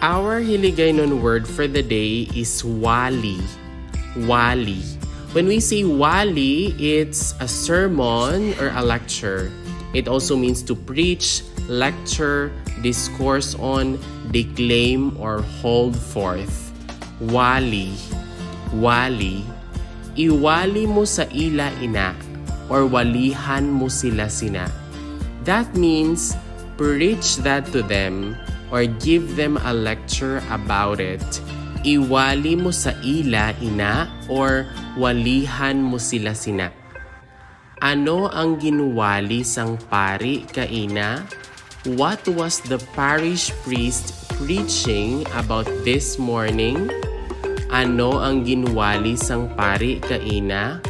Our Hiligaynon word for the day is wali. Wali. When we say wali, it's a sermon or a lecture. It also means to preach, lecture, discourse on, declaim, or hold forth. Wali. Wali. Iwali mo sa ila ina, or walihan mo sila sina. That means preach that to them or give them a lecture about it. Iwali mo sa ila ina or walihan mo sila sina. Ano ang ginwali sang pari kaina? What was the parish priest preaching about this morning? Ano ang ginwali sang pari kaina?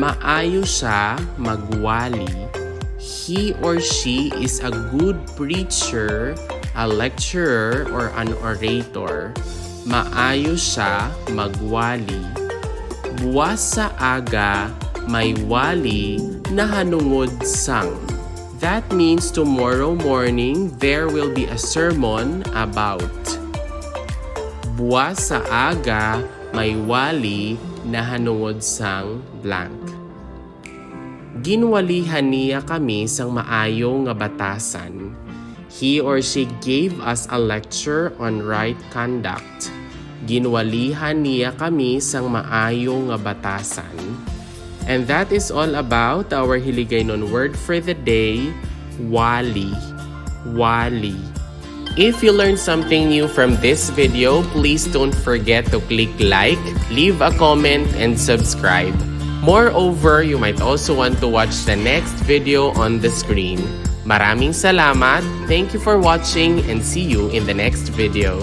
Maayo siya magwali. He or she is a good preacher, a lecturer, or an orator. Maayo siya magwali. Buwas sa aga, may wali na hanungod sang. That means tomorrow morning, there will be a sermon about. Buwas sa aga, may wali na hanungod sang blank. Ginwalihan niya kami sang maayo nga batasan. He or she gave us a lecture on right conduct. Ginwalihan niya kami sang maayo nga batasan. And that is all about our Hiligaynon word for the day, wali. Wali. If you learned something new from this video, please don't forget to click like, leave a comment, and subscribe. Moreover, you might also want to watch the next video on the screen. Maraming salamat, thank you for watching, and see you in the next video.